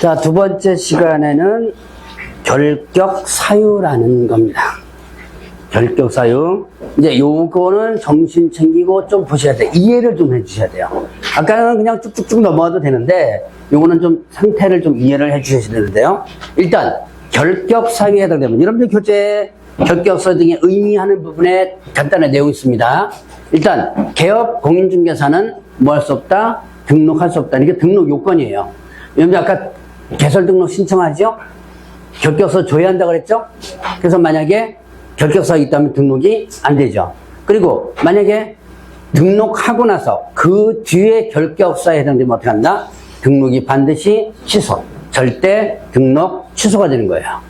자, 두 번째 시간에는 결격 사유라는 겁니다. 결격 사유. 이제 요거는 정신 챙기고 좀 보셔야 돼요. 이해를 좀 해주셔야 돼요. 아까는 그냥 쭉쭉쭉 넘어가도 되는데 요거는 좀 상태를 좀 이해를 해주셔야 되는데요. 일단 결격 사유에 해당되면 여러분들 교재에 결격서 등의 의미하는 부분에 간단한 내용이 있습니다. 일단 개업 공인중개사는 뭐 할 수 없다? 등록할 수 없다. 이게 등록 요건이에요. 여러분들 아까 개설 등록 신청하죠? 결격서 줘야 한다고 그랬죠? 그래서 만약에 결격서가 있다면 등록이 안 되죠. 그리고 만약에 등록하고 나서 그 뒤에 결격서에 해당되면 어떻게 한다? 등록이 반드시 취소. 절대 등록 취소가 되는 거예요.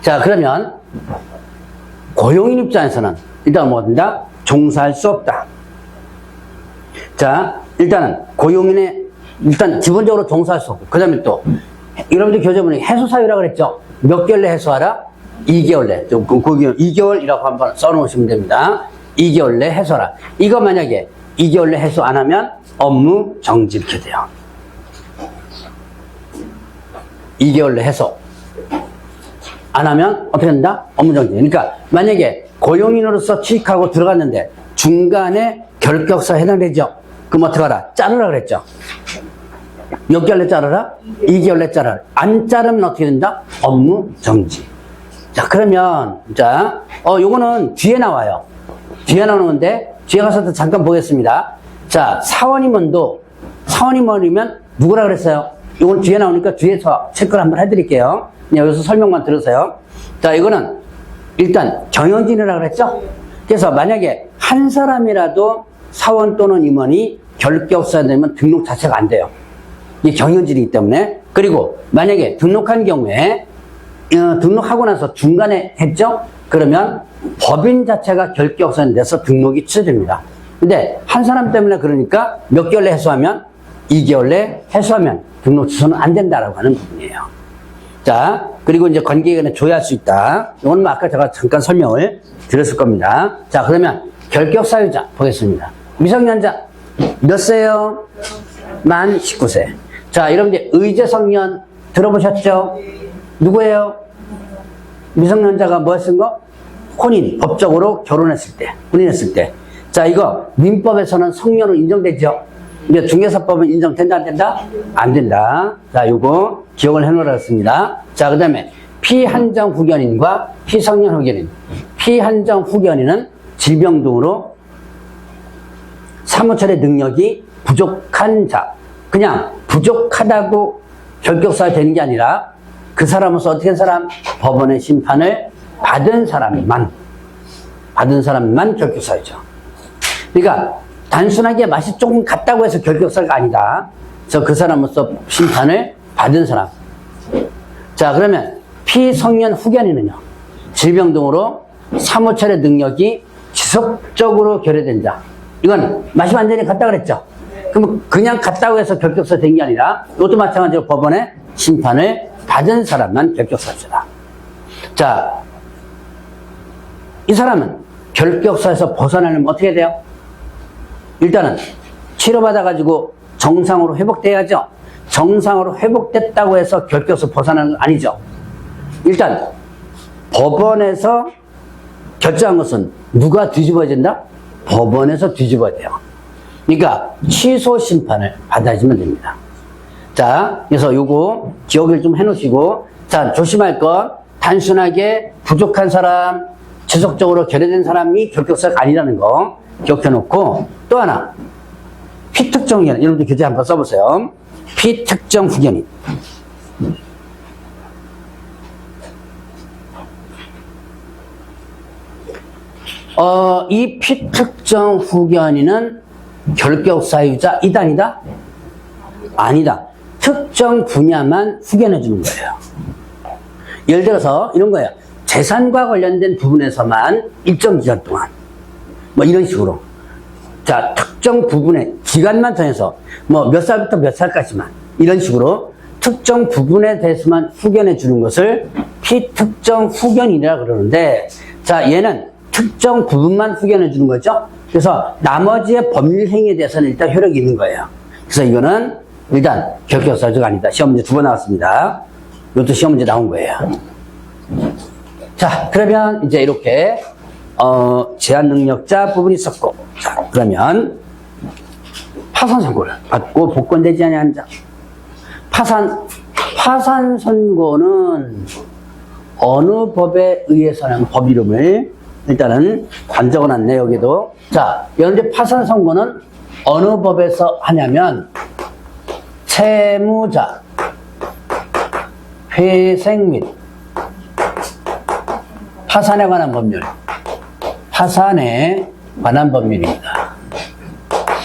자, 그러면 고용인 입장에서는 일단 뭐 한다? 종사할 수 없다. 자, 일단은 고용인의 일단 기본적으로 종사할 수 없고, 그 다음에 또 여러분들 교재본에 해소사유라고 그랬죠? 몇 개월 내 해소하라? 2개월 내. 거기 2개월이라고 한번 써놓으시면 됩니다. 2개월 내 해소하라. 이거 만약에 2개월 내 해소 안 하면 업무 정지 이렇게 돼요. 2개월 내 해소 안 하면 어떻게 된다? 업무 정지. 그러니까 만약에 고용인으로서 취직하고 들어갔는데 중간에 결격서에 해당되죠? 그럼 어떻게 하라? 자르라 그랬죠? 몇 개월 내 자르라? 2개월 내 자르라. 안 자르면 어떻게 된다? 업무 정지. 자, 그러면 자, 요거는 뒤에 나와요. 뒤에 나오는 건데 뒤에 가서 잠깐 보겠습니다. 자, 사원임원이면 누구라 그랬어요? 이건 뒤에 나오니까 뒤에서 체크를 한번 해드릴게요. 그냥 여기서 설명만 들으세요. 자, 이거는 일단 경영진이라고 그랬죠? 그래서 만약에 한 사람이라도 사원 또는 임원이 결격서에 되면 등록 자체가 안 돼요. 이게 경영진이기 때문에. 그리고 만약에 등록한 경우에 등록하고 나서 중간에 했죠? 그러면 법인 자체가 결격서에 내서 등록이 취소됩니다. 근데 한 사람 때문에 그러니까 몇 개월 내 해소하면 2개월 내 해소하면 등록 취소는 안 된다라고 하는 부분이에요. 자, 그리고 이제 관계기관에 조회할 수 있다. 이건 뭐 아까 제가 잠깐 설명을 드렸을 겁니다. 자, 그러면 결격사유자 보겠습니다. 미성년자 몇 세요? 만 19세. 자, 여러분들 의제성년 들어보셨죠? 누구예요? 미성년자가 뭐 했은 거? 혼인, 법적으로 결혼했을 때, 혼인했을 때. 자, 이거 민법에서는 성년으로 인정되죠? 이제 중개사법은 인정된다, 안 된다? 안 된다. 자, 요거 기억을 해놓으랬습니다. 자, 그 다음에 피한정 후견인과 피성년 후견인. 피한정 후견인은 질병 등으로 사무처의 능력이 부족한 자. 그냥 부족하다고 결격사가 되는 게 아니라 그 사람으로서 어떻게 한 사람? 법원의 심판을 받은 사람만 결격사유죠. 그러니까 단순하게 맛이 조금 같다고 해서 결격사가 아니다. 그래서 그 사람으로서 심판을 받은 사람. 자, 그러면 피성년 후견인은요. 질병 등으로 사무처의 능력이 지속적으로 결여된 자. 이건 맛이 완전히 같다 그랬죠. 그럼 그냥 같다고 해서 결격사 된 게 아니라 이것도 마찬가지로 법원의 심판을 받은 사람만 결격사유다. 자, 이 사람은 결격사에서 벗어나려면 어떻게 돼요? 일단은 치료받아가지고 정상으로 회복돼야죠. 정상으로 회복됐다고 해서 결격서 벗어나는 건 아니죠. 일단 법원에서 결정한 것은 누가 뒤집어야 된다? 법원에서 뒤집어야 돼요. 그러니까 취소 심판을 받아주면 됩니다. 자, 그래서 요거 기억을 좀 해놓으시고, 자, 조심할 건 단순하게 부족한 사람, 지속적으로 결여된 사람이 결격사가 아니라는 거 기억해놓고, 또 하나 피특정 후견인. 여러분들 교재 한번 써보세요. 피특정 후견인. 이 피특정 후견인은 결격사유자 이다 아니다? 아니다. 특정 분야만 후견해 주는 거예요. 예를 들어서 이런 거예요. 재산과 관련된 부분에서만 일정 기간 동안 뭐 이런 식으로. 자, 특정 부분의 기간만 정해서 뭐 몇 살부터 몇 살까지만 이런 식으로 특정 부분에 대해서만 후견해 주는 것을 피특정 후견인이라 그러는데, 자, 얘는 특정 부분만 후견해 주는 거죠. 그래서 나머지의 법률 행위에 대해서는 일단 효력이 있는 거예요. 그래서 이거는 일단 결격사유가 아니다. 시험 문제 2번 나왔습니다. 이것도 시험 문제 나온 거예요. 자, 그러면 이제 이렇게 제한 능력자 부분이 있었고, 자, 그러면 파산 선고를 받고 복권되지 아니한 자. 파산 선고는 어느 법에 의해서는 법 이름을 일단은 안 적어놨네, 여기도. 자, 여러분들 파산 선고는 어느 법에서 하냐면, 채무자, 회생 및 파산에 관한 법률. 파산에 관한 법률입니다.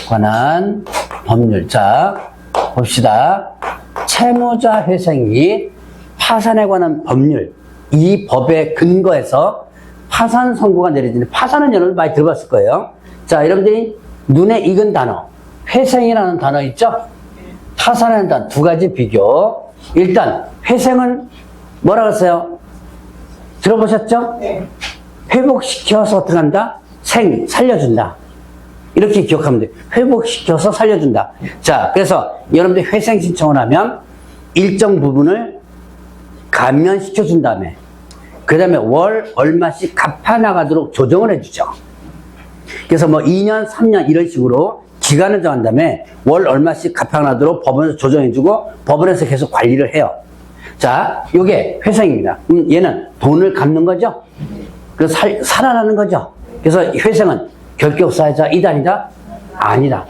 관한 법률. 자, 봅시다. 채무자 회생 및 파산에 관한 법률. 이 법에 근거해서 파산 선고가 내려지는, 파산은 여러분 많이 들어봤을 거예요. 자, 여러분들이 눈에 익은 단어, 회생이라는 단어 있죠? 파산이라는 단어 두 가지 비교. 일단 회생은 뭐라 그랬어요? 들어보셨죠? 네. 회복시켜서 어떻게 한다? 살려준다. 이렇게 기억하면 돼요. 회복시켜서 살려준다. 자, 그래서 여러분들이 회생 신청을 하면 일정 부분을 감면시켜준 다음에 그 다음에 월 얼마씩 갚아나가도록 조정을 해주죠. 그래서 뭐 2년, 3년 이런 식으로 기간을 정한 다음에 월 얼마씩 갚아나가도록 법원에서 조정해주고 법원에서 계속 관리를 해요. 자, 요게 회생입니다. 얘는 돈을 갚는 거죠. 그래서 살아나는 거죠. 그래서 회생은 결격사유자 이단이다? 아니다.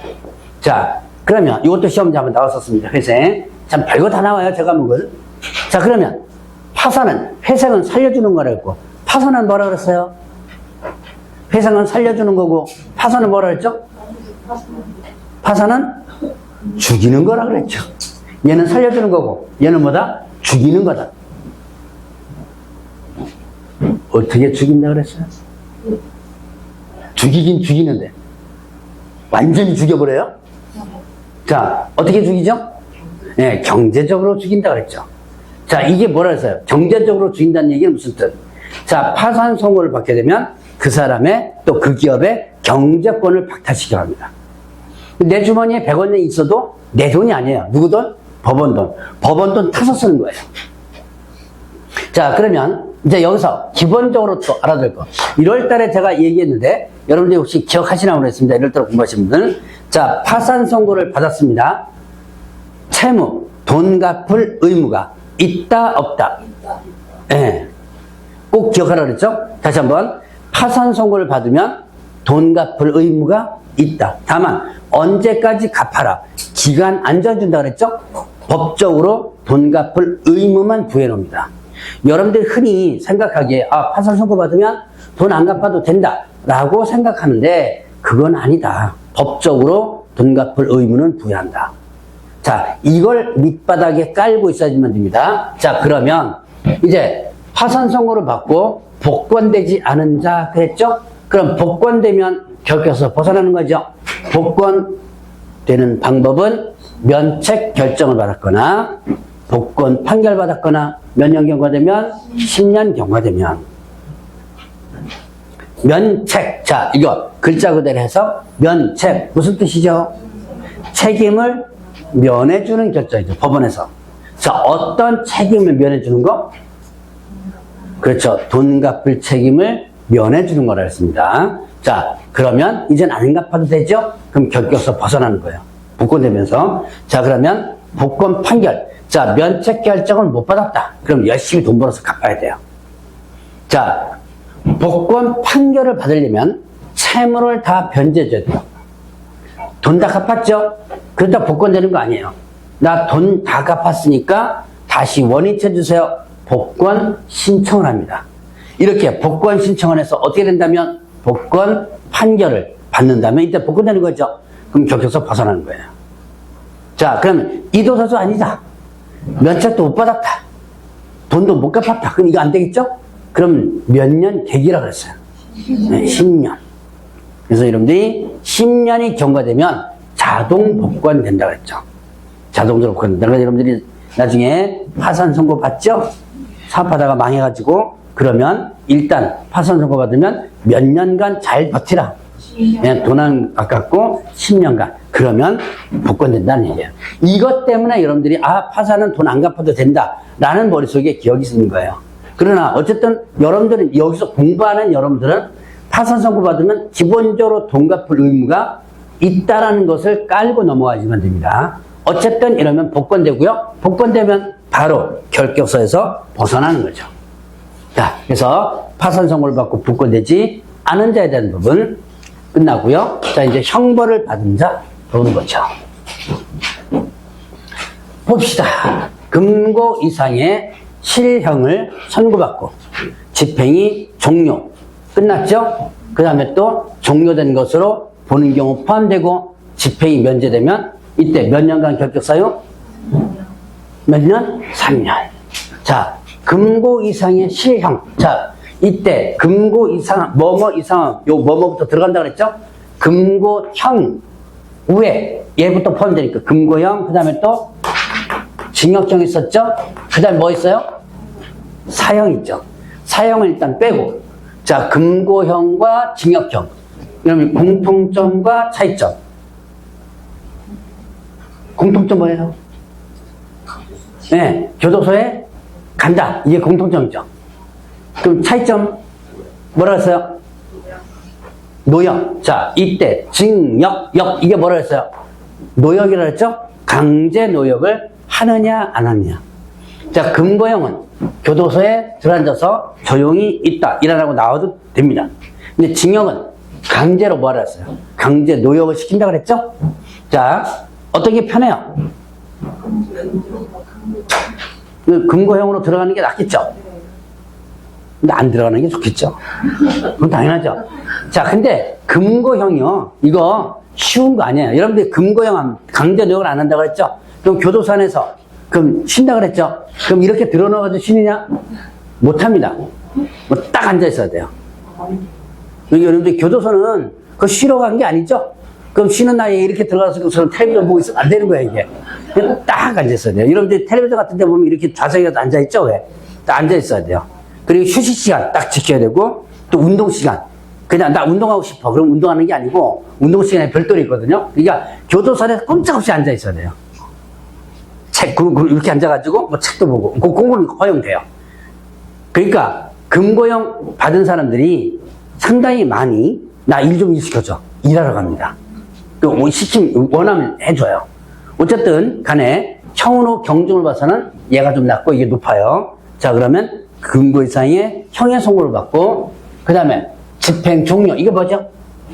자, 그러면 이것도 시험 문제 한번 나왔었습니다. 회생. 참 별거 다 나와요, 제 과목을. 자, 그러면 회생은 살려주는 거라 했고, 파산은 뭐라 그랬어요? 회생은 살려주는 거고, 파산은 뭐라 그랬죠? 파산은 죽이는 거라 그랬죠. 얘는 살려주는 거고, 얘는 뭐다? 죽이는 거다. 어떻게 죽인다 그랬어요? 죽이긴 죽이는데 완전히 죽여버려요? 자, 어떻게 죽이죠? 네, 경제적으로 죽인다 그랬죠. 자, 이게 뭐라 했어요? 경제적으로 죽인다는 얘기는 무슨 뜻? 자, 파산 선고를 받게 되면 그 사람의 또 그 기업의 경제권을 박탈시켜 합니다. 내 주머니에 100원이 있어도 내 돈이 아니에요. 누구 돈? 법원 돈. 법원 돈 타서 쓰는 거예요. 자, 그러면 이제 여기서 기본적으로 또 알아야 될 거. 1월 달에 제가 얘기했는데 여러분들이 혹시 기억하시나고 그랬습니다. 1월 달에 공부하신 분들. 자, 파산 선고를 받았습니다. 채무, 돈 갚을 의무가 있다, 없다? 예. 네. 꼭 기억하라 그랬죠? 다시 한번. 파산 선고를 받으면 돈 갚을 의무가 있다. 다만, 언제까지 갚아라. 기간 안 정해준다 그랬죠? 법적으로 돈 갚을 의무만 부여놓습니다. 여러분들 흔히 생각하기에, 파산 선고 받으면 돈 안 갚아도 된다. 라고 생각하는데, 그건 아니다. 법적으로 돈 갚을 의무는 부여한다. 자, 이걸 밑바닥에 깔고 있어야지만 됩니다. 자, 그러면 이제 파산 선고를 받고 복권되지 않은 자 그랬죠? 그럼 복권되면 결격에서 벗어나는 거죠. 복권되는 방법은 면책 결정을 받았거나 복권 판결 받았거나 몇 년 경과되면 10년 경과되면 면책. 자, 이거 글자 그대로 해서 면책 무슨 뜻이죠? 책임을 면해주는 결정이죠. 법원에서. 자, 어떤 책임을 면해주는 거? 그렇죠. 돈 갚을 책임을 면해주는 거라 했습니다. 자, 그러면 이젠 안 갚아도 되죠? 그럼 결격에서 벗어나는 거예요. 복권되면서. 자, 그러면 복권 판결. 자, 면책 결정을 못 받았다. 그럼 열심히 돈 벌어서 갚아야 돼요. 자, 복권 판결을 받으려면 채무를 다 변제해줘야 돼요. 돈 다 갚았죠? 그러다 복권 되는 거 아니에요. 나 돈 다 갚았으니까 다시 원위쳐 주세요. 복권 신청을 합니다. 이렇게 복권 신청을 해서 어떻게 된다면 복권 판결을 받는다면 이때 복권 되는 거죠. 그럼 결격에서 벗어나는 거예요. 자, 그러면 이도사도 아니다. 면책도 못 받았다. 돈도 못 갚았다. 그럼 이거 안 되겠죠? 그럼 몇 년 계기라 그랬어요. 네, 10년. 그래서 여러분들이 10년이 경과되면 자동 복권된다 그랬죠. 자동적으로 복권된다. 그래서 여러분들이 나중에 파산 선고 받죠? 사업하다가 망해가지고 그러면 일단 파산 선고 받으면 몇 년간 잘 버티라. 그냥 돈 안 아깝고 10년간 그러면 복권된다는 얘기예요. 이것 때문에 여러분들이 파산은 돈 안 갚아도 된다라는 머릿속에 기억이 있는 거예요. 그러나 어쨌든 여러분들은 여기서 공부하는 여러분들은 파산 선고 받으면 기본적으로 돈 갚을 의무가 있다라는 것을 깔고 넘어가시면 됩니다. 어쨌든 이러면 복권되고요. 복권되면 바로 결격서에서 벗어나는 거죠. 자, 그래서 파산 선고를 받고 복권되지 않은 자에 대한 부분 끝나고요. 자, 이제 형벌을 받은 자 보는 거죠. 봅시다. 금고 이상의 실형을 선고받고 집행이 종료 끝났죠? 그 다음에 또 종료된 것으로 보는 경우 포함되고 집행이 면제되면 이때 몇 년간 결격사유? 몇 년? 3년. 자, 금고 이상의 실형. 자, 이때 금고 이상, 뭐뭐 이상, 요 뭐뭐부터 들어간다 그랬죠? 금고형 위에 얘부터 포함되니까 금고형, 그 다음에 또 징역형 있었죠? 그 다음에 뭐 있어요? 사형 있죠? 사형을 일단 빼고, 자, 금고형과 징역형. 그러면 공통점과 차이점. 공통점 뭐예요? 네, 교도소에 간다. 이게 공통점이죠. 그럼 차이점 뭐라 했어요? 노역. 자, 이때 징역, 역 이게 뭐라 했어요? 노역이라 했죠? 강제 노역을 하느냐 안 하느냐. 자, 금고형은 교도소에 들어앉아서 조용히 있다 일하라고 나와도 됩니다. 근데 징역은 강제로 뭐라 했어요? 강제 노역을 시킨다 그랬죠? 자, 어떤 게 편해요? 금고형으로 들어가는 게 낫겠죠? 근데 안 들어가는 게 좋겠죠? 그건 당연하죠? 자, 근데 금고형이요. 이거 쉬운 거 아니에요. 여러분들이 금고형 하면 강제 노역을 안 한다고 그랬죠? 그럼 교도소 안에서 그럼 쉰다 그랬죠? 그럼 이렇게 들어넣어가지고 쉬느냐? 못 합니다. 뭐 딱 앉아 있어야 돼요. 여러분들 교도소는 그거 쉬러 간 게 아니죠? 그럼 쉬는 나이에 이렇게 들어가서 텔레비전 보고 있으면 안 되는 거야, 이게. 그냥 딱 앉아 있어야 돼요. 여러분들 텔레비전 같은 데 보면 이렇게 좌석에 앉아 있죠? 왜? 딱 앉아 있어야 돼요. 그리고 휴식 시간 딱 지켜야 되고, 또 운동 시간. 그냥 나 운동하고 싶어. 그럼 운동하는 게 아니고, 운동 시간에 별도로 있거든요. 그러니까 교도소 안에서 꼼짝없이 앉아 있어야 돼요. 책, 이렇게 앉아가지고, 뭐 책도 보고, 그 공부는 허용돼요. 그러니까, 금고형 받은 사람들이 상당히 많이, 나 일 좀 시켜줘. 일하러 갑니다. 원하면 해줘요. 어쨌든 간에 형으로 경중을 봐서는 얘가 좀 낮고 이게 높아요. 자, 그러면 금고 이상의 형의 선고를 받고, 그 다음에 집행 종료. 이게 뭐죠?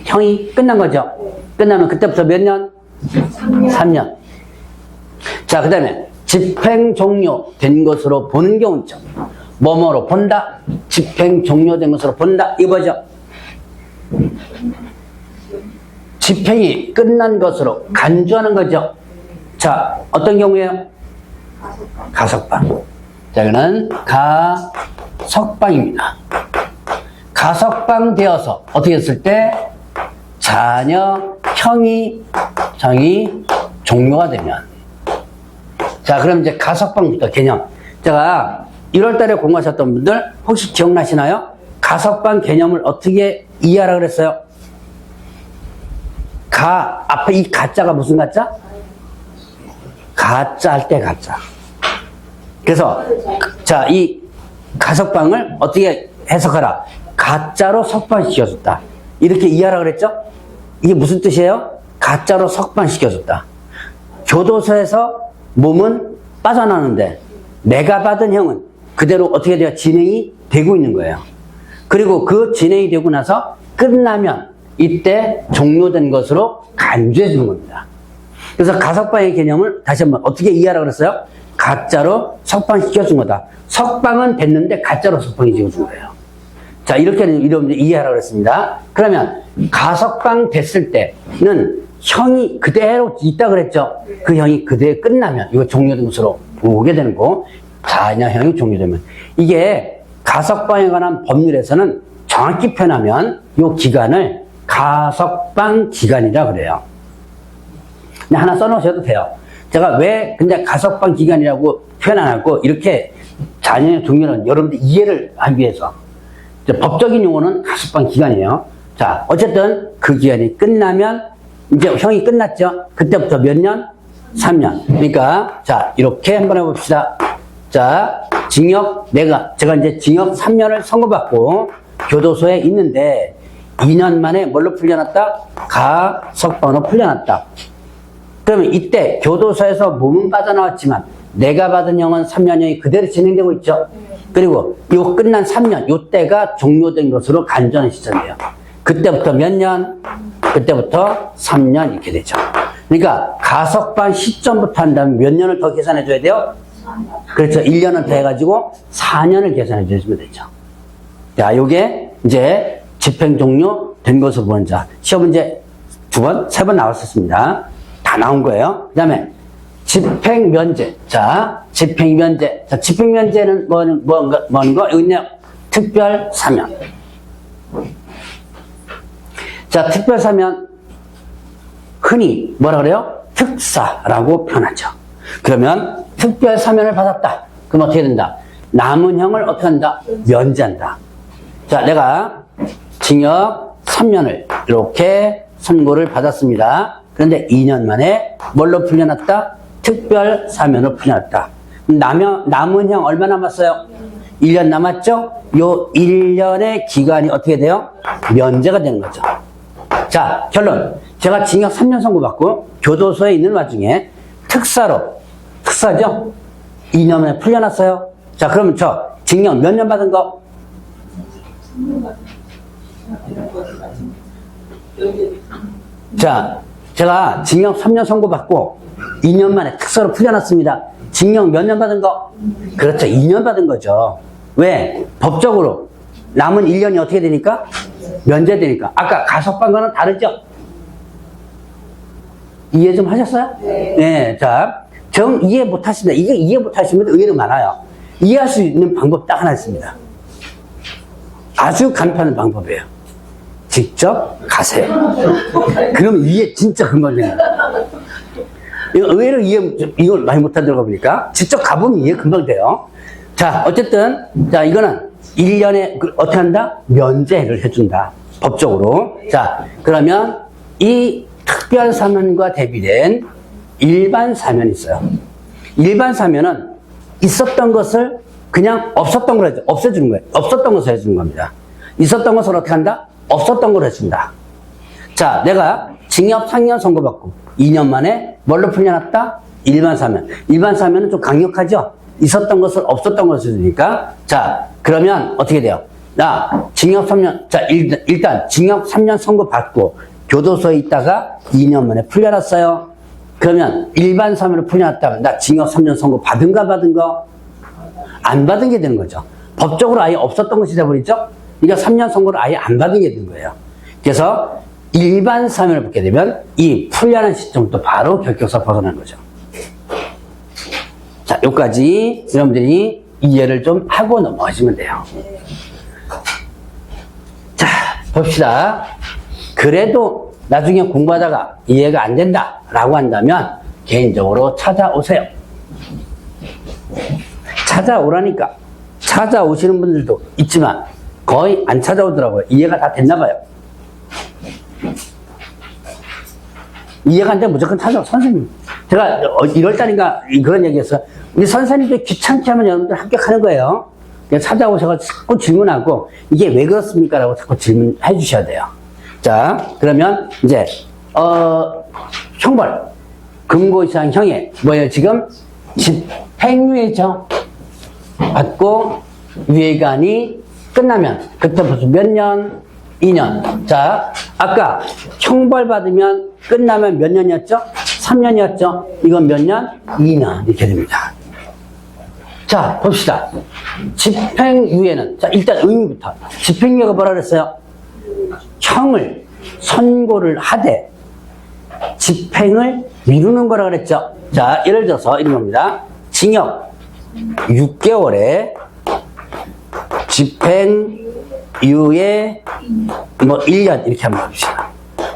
형이 끝난 거죠? 끝나면 그때부터 몇 년? 3년. 자, 그 다음에 집행 종료된 것으로 보는 경우 있죠. 뭐뭐로 본다? 집행 종료된 것으로 본다? 이거 뭐죠? 집행이 끝난 것으로 간주하는 거죠. 자, 어떤 경우예요? 가석방. 자, 이거는 가석방입니다. 가석방 되어서 어떻게 했을 때 자녀 형이 종료가 되면, 자, 그럼 이제 가석방부터 개념. 제가 1월 달에 공부하셨던 분들 혹시 기억나시나요? 가석방 개념을 어떻게 이해하라 그랬어요? 앞에 이 가짜가 무슨 가짜? 가짜 할 때 가짜. 그래서, 자, 이 가석방을 어떻게 해석하라? 가짜로 석방시켜줬다. 이렇게 이해하라 그랬죠? 이게 무슨 뜻이에요? 가짜로 석방시켜줬다. 교도소에서 몸은 빠져나오는데 내가 받은 형은 그대로 어떻게 돼요? 진행이 되고 있는 거예요. 그리고 그 진행이 되고 나서 끝나면 이때 종료된 것으로 간주해 주는 겁니다. 그래서 가석방의 개념을 다시 한번 어떻게 이해하라고 그랬어요? 가짜로 석방시켜준 거다. 석방은 됐는데 가짜로 석방이 지어준 거예요. 자, 이렇게 여러분들 이해하라고 그랬습니다. 그러면 가석방 됐을 때는 형이 그대로 있다 그랬죠? 그 형이 그대로 끝나면 이거 종료된 것으로 보게 되는 거. 자녀형이 종료되면. 이게 가석방에 관한 법률에서는 정확히 표현하면 이 기간을 가석방 기간이라 그래요. 그냥 하나 써놓으셔도 돼요. 제가 왜 근데 가석방 기간이라고 표현 안 하고 이렇게 자녀의 종료는 여러분들 이해를 하기 위해서. 법적인 용어는 가석방 기간이에요. 자, 어쨌든 그 기한이 끝나면 이제 형이 끝났죠. 그때부터 몇 년? 3년. 그러니까 자, 이렇게 한번 해봅시다. 자, 제가 이제 징역 3년을 선고받고 교도소에 있는데 2년 만에 뭘로 풀려났다? 가석방으로 풀려났다. 그러면 이때 교도소에서 몸은 빠져나왔지만 내가 받은 형은 3년형이 그대로 진행되고 있죠. 그리고 요 끝난 3년, 요 때가 종료된 것으로 간주하는 시점이에요. 그때부터 몇 년? 그때부터 3년 이렇게 되죠. 그러니까 가석방 시점부터 한다면 몇 년을 더 계산해 줘야 돼요? 그렇죠. 1년을 더 해가지고 4년을 계산해 주시면 되죠. 자, 요게 이제 집행 종료된 것으로 보는 자. 시험 문제 2번, 3번 나왔었습니다. 다 나온 거예요. 그 다음에 집행면제. 자, 집행면제. 자, 집행면제는 뭔가? 여기 있네요. 특별사면. 자, 특별사면. 흔히 뭐라 그래요? 특사라고 표현하죠. 그러면 특별사면을 받았다. 그럼 어떻게 된다? 남은 형을 어떻게 한다? 면제한다. 자, 내가 징역 3년을 이렇게 선고를 받았습니다. 그런데 2년 만에 뭘로 풀려났다? 특별사면으로 풀려났다. 남은 형 얼마 남았어요? 1년 남았죠? 요 1년의 기간이 어떻게 돼요? 면제가 되는 거죠. 자, 결론. 제가 징역 3년 선고받고 교도소에 있는 와중에 특사죠? 2년 만에 풀려났어요. 자, 그러면 저 징역 몇 년 받은 거? 자, 제가 징역 3년 선고받고 2년 만에 특사로 풀려났습니다. 징역 몇 년 받은 거? 그렇죠. 2년 받은 거죠. 왜? 법적으로 남은 1년이 어떻게 되니까? 면제되니까. 아까 가석방과는 다르죠? 이해 좀 하셨어요? 네. 자, 이해 못 하십니다. 이게 이해 못 하시는 분들 의외로 많아요. 이해할 수 있는 방법 딱 하나 있습니다. 아주 간편한 방법이에요. 직접 가세요. 그럼 이해 진짜 금방 됩니다. 의외로 이걸 많이 못하더라고 보니까 직접 가보면 이해 금방 돼요. 자, 어쨌든, 자, 이거는 1년에 어떻게 한다? 면제를 해준다. 법적으로. 자, 그러면 이 특별 사면과 대비된 일반 사면이 있어요. 일반 사면은 있었던 것을 그냥 없었던 걸 없애주는 거예요. 없었던 것을 해주는 겁니다. 있었던 것을 어떻게 한다? 없었던 걸 해준다. 자, 내가 징역 3년 선고받고 2년 만에 뭘로 풀려났다? 일반 사면. 일반 사면은 좀 강력하죠? 있었던 것을 없었던 것을 해주니까. 자, 그러면 어떻게 돼요? 나 징역 3년, 자, 일단 징역 3년 선고받고 교도소에 있다가 2년 만에 풀려났어요. 그러면 일반 사면을 풀려났다면 나 징역 3년 선고 받은가 받은 거? 안 받은 게 되는 거죠. 법적으로 아예 없었던 것이 돼버리죠? 그러니까 3년 선고를 아예 안 받은 게 되는 거예요. 그래서 일반 사면을 받게 되면 이 풀려난 시점부터 바로 결격사 벗어나는 거죠. 자, 여기까지 여러분들이 이해를 좀 하고 넘어가시면 돼요. 자, 봅시다. 그래도 나중에 공부하다가 이해가 안 된다 라고 한다면 개인적으로 찾아오세요. 찾아오라니까. 찾아오시는 분들도 있지만 거의 안 찾아오더라고요. 이해가 다 됐나 봐요. 이해가 안 되면 무조건 찾아오. 선생님, 제가 1월달인가 그런 얘기했어요. 우리 선생님들 귀찮게 하면 여러분들 합격하는 거예요. 찾아오셔서 자꾸 질문하고 이게 왜 그렇습니까? 라고 자꾸 질문해 주셔야 돼요. 자, 그러면 이제 형벌 금고 이상 형의 뭐예요? 지금 집행유예죠. 받고 유예기간이 끝나면 그때부터 몇 년? 2년. 자, 아까 형벌 받으면 끝나면 몇 년이었죠? 3년이었죠? 이건 몇 년? 2년 이렇게 됩니다. 자, 봅시다. 집행유예는, 자, 일단 의미부터. 집행유예가 뭐라 그랬어요? 형을 선고를 하되 집행을 미루는 거라 그랬죠. 자, 예를 들어서 이런 겁니다. 징역 6개월에 집행유예 뭐 1년 이렇게 한번 봅시다.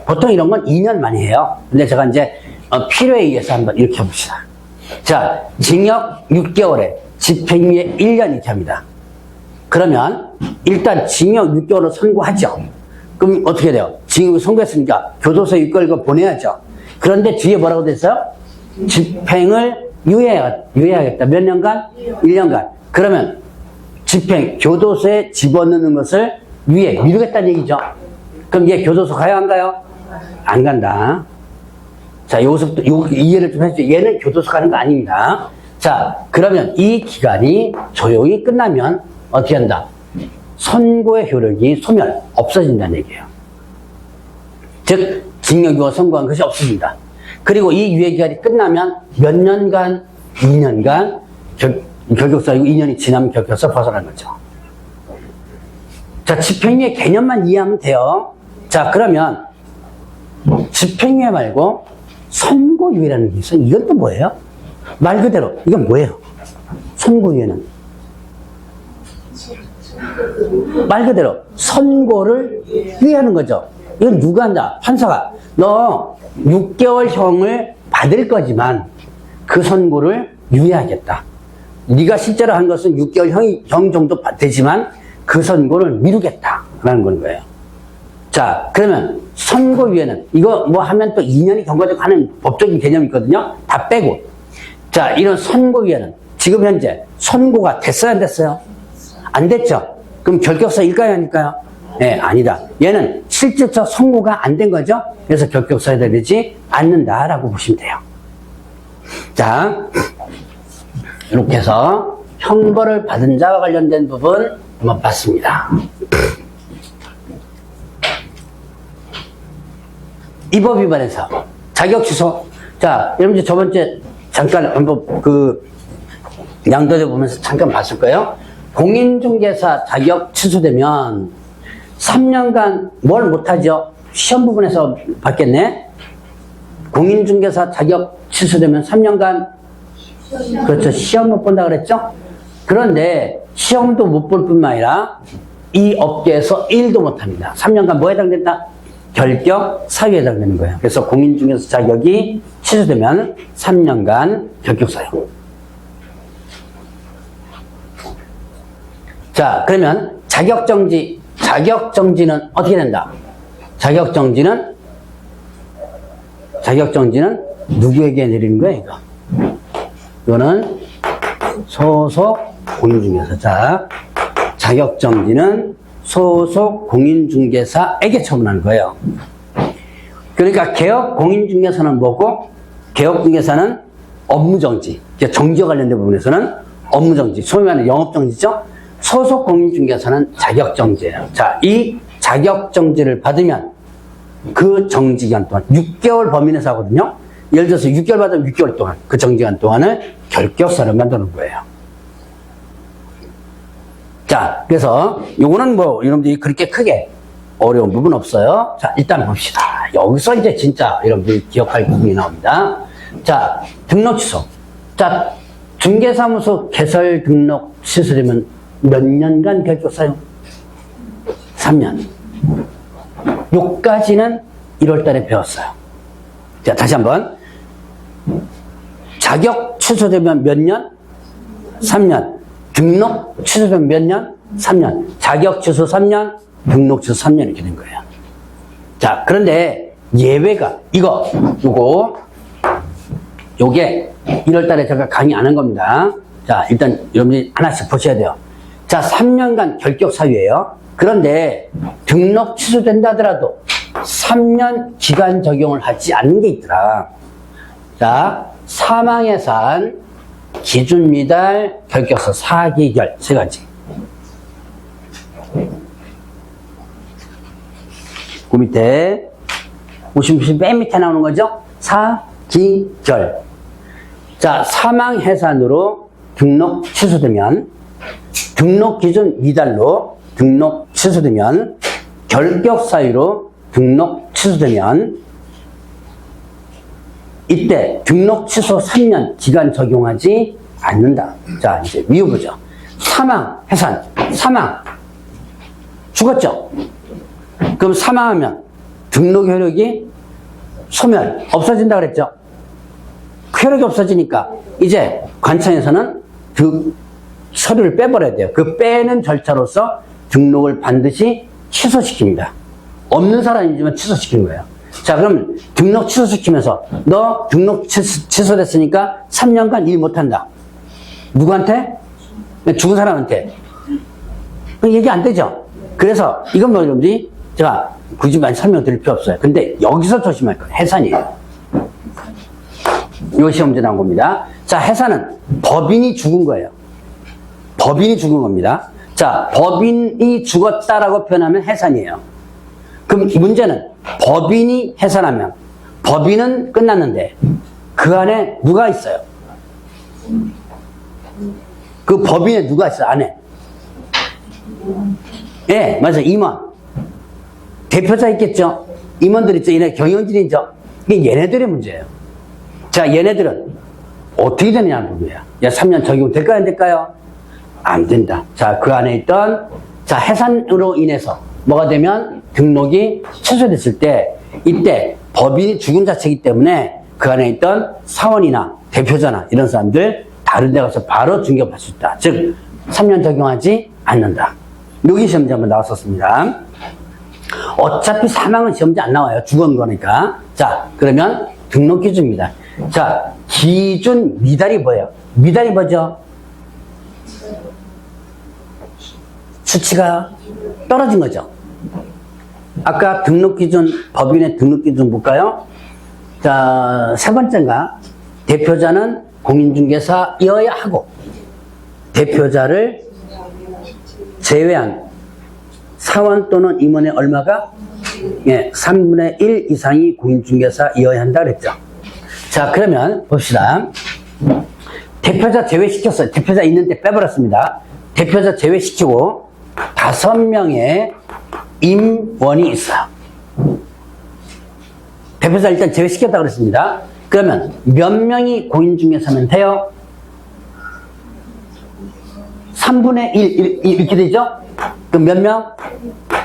보통 이런 건 2년 많이 해요. 근데 제가 이제 필요에 의해서 한번 이렇게 해봅시다. 자, 징역 6개월에 집행유예 1년 이렇게 합니다. 그러면 일단 징역 6개월을 선고하죠. 그럼 어떻게 돼요? 징역을 선고했으니까 교도소에 입건을 보내야죠. 그런데 뒤에 뭐라고 됐어요? 집행을 유예하겠다. 몇 년간? 1년간. 그러면 집행, 교도소에 집어넣는 것을 미루겠다는 얘기죠. 그럼 얘 교도소 가요, 안 가요? 안 간다. 자, 여기서부터 이해를 좀 해주세요. 얘는 교도소 가는 거 아닙니다. 자, 그러면 이 기간이 조용히 끝나면 어떻게 한다? 선고의 효력이 소멸, 없어진다는 얘기예요. 즉, 징역이고 선고한 것이 없어진다. 그리고 이 유예기간이 끝나면 몇 년간, 2년간 결격사유고 2년이 지나면 결격사 벗어나는 거죠. 자, 집행유예 개념만 이해하면 돼요. 자, 그러면 집행유예 말고 선고유예라는 게 있어요. 이건 또 뭐예요? 말 그대로 이건 뭐예요? 선고유예는 말 그대로 선고를 유예하는 거죠. 이건 누가 한다? 판사가 너 6개월형을 받을 거지만 그 선고를 유예하겠다. 네가 실제로 한 것은 6개월 형 정도 되지만 그 선고를 미루겠다라는 건 거예요. 자, 그러면 선고유예는 이거 뭐 하면 또 2년이 경과되고 하는 법적인 개념이 있거든요. 다 빼고. 자, 이런 선고유예는 지금 현재 선고가 됐어요, 안 됐어요? 안 됐죠? 그럼 결격사일까요, 아닐까요? 네, 아니다. 얘는 실질적 선고가 안 된 거죠? 그래서 결격사유가 되지 않는다라고 보시면 돼요. 자, 이렇게 해서 형벌을 받은 자와 관련된 부분 한번 봤습니다. 이 법 위반에서 자격 취소. 자, 여러분들 저번주에 잠깐 한번 양도대 보면서 잠깐 봤을 거예요. 공인중개사 자격 취소되면 3년간 뭘 못하죠? 시험 부분에서 봤겠네? 공인중개사 자격 취소되면 3년간 그렇죠. 시험 못 본다 그랬죠? 그런데 시험도 못 볼 뿐만 아니라 이 업계에서 일도 못 합니다. 3년간 뭐에 해당된다? 결격 사유에 해당되는 거예요. 그래서 공인중개사 자격이 취소되면 3년간 결격 사유. 자, 그러면 자격정지는 어떻게 된다? 자격정지는 누구에게 내리는 거예요, 이거? 이거는 소속 공인중개사. 자, 자격정지는 소속 공인중개사에게 처분하는 거예요. 그러니까 개업 공인중개사는 뭐고? 개업중개사는 업무정지. 정지와 관련된 부분에서는 업무정지. 소위 말하는 영업정지죠? 소속 공인중개사는 자격정지예요. 자, 이 자격정지를 받으면 그 정지기간 동안 6개월 범위 내에서 하거든요. 예를 들어서 6개월 받으면 6개월 동안 그 정지기간 동안을 결격사를 만드는 거예요. 자, 그래서 요거는 뭐 여러분들이 그렇게 크게 어려운 부분 없어요. 자, 일단 봅시다. 여기서 이제 진짜 여러분들이 기억할 부분이 나옵니다. 자, 등록 취소. 자, 중개사무소 개설 등록 취소되면 몇 년간 결격 사유? 3년. 요까지는 1월 달에 배웠어요. 자, 다시 한번. 자격 취소되면 몇 년? 3년. 등록 취소되면 몇 년? 3년. 자격 취소 3년, 등록 취소 3년 이렇게 된 거예요. 자, 그런데 예외가 요게 1월 달에 제가 강의 안 한 겁니다. 자, 일단 여러분이 하나씩 보셔야 돼요. 자, 3년간 결격 사유예요. 그런데 등록 취소된다 하더라도 3년 기간 적용을 하지 않는 게 있더라. 자, 사망해산, 기준 미달, 결격서, 사기결 세 가지. 그 밑에 보시면 맨 밑에 나오는 거죠? 사기결. 자, 사망해산으로 등록 취소되면, 등록 기준 미달로 등록 취소되면, 결격 사유로 등록 취소되면, 이때 등록 취소 3년 기간 적용하지 않는다. 자, 이제 미흡보죠. 사망, 해산, 사망. 죽었죠? 그럼 사망하면 등록 효력이 소멸, 없어진다 그랬죠? 효력이 없어지니까 이제 관청에서는 그 서류를 빼버려야 돼요. 그 빼는 절차로서 등록을 반드시 취소시킵니다. 없는 사람이지만 취소시키는 거예요. 자, 그럼 등록 취소시키면서 너 등록 취소됐으니까 3년간 일 못한다. 누구한테? 죽은 사람한테. 얘기 안 되죠? 그래서 이건 뭐 여러분들이 제가 굳이 많이 설명드릴 필요 없어요. 근데 여기서 조심할 거예요. 해산이에요. 요 시험 문제 나온 겁니다. 자, 해산은 법인이 죽은 거예요. 법인이 죽은 겁니다. 자, 법인이 죽었다라고 표현하면 해산이에요. 그럼 이 문제는 법인이 해산하면 법인은 끝났는데 그 안에 누가 있어요? 그 법인에 누가 있어요? 안에? 예, 네, 맞아요. 임원. 대표자 있겠죠? 임원들 있죠? 얘네 경영진이죠? 이게 얘네들의 문제예요. 자, 얘네들은 어떻게 되느냐는 부분이에요. 야, 3년 적용될까요? 안 될까요? 안 된다. 자, 그 안에 있던, 자, 해산으로 인해서 뭐가 되면 등록이 취소됐을 때, 이때 법인이 죽은 자체이기 때문에 그 안에 있던 사원이나 대표자나 이런 사람들 다른 데 가서 바로 중개업할 수 있다. 즉, 3년 적용하지 않는다. 여기 시험지 한번 나왔었습니다. 어차피 사망은 시험지 안 나와요. 죽은 거니까. 자, 그러면 등록 기준입니다. 자, 기준 미달이 뭐예요? 미달이 뭐죠? 수치가 떨어진 거죠. 아까 등록 기준, 법인의 등록 기준 볼까요? 자, 세 번째인가? 대표자는 공인중개사여야 하고, 대표자를 제외한 사원 또는 임원의 얼마가? 예, 3분의 1 이상이 공인중개사여야 한다 그랬죠. 자, 그러면 봅시다. 대표자 제외시켰어요. 대표자 있는데 빼버렸습니다. 대표자 제외시키고 5명의 임원이 있어요. 대표자 일단 제외시켰다 그랬습니다. 그러면 몇 명이 공인중개사면 돼요? 3분의 1 이렇게 되죠? 그럼 몇 명?